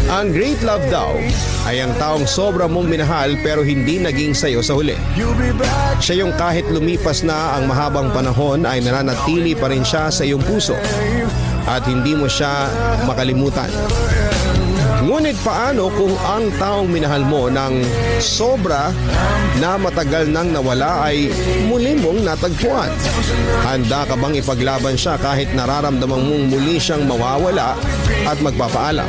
Ang great love daw ay ang taong sobra mong minahal pero hindi naging sayo sa huli. Siya yung kahit lumipas na ang mahabang panahon ay nananatili pa rin siya sa iyong puso at hindi mo siya makalimutan. Ngunit paano kung ang taong minahal mo ng sobra na matagal nang nawala ay muli mong natagpuan? Handa ka bang ipaglaban siya kahit nararamdaman mong muli siyang mawawala at magpapaalam?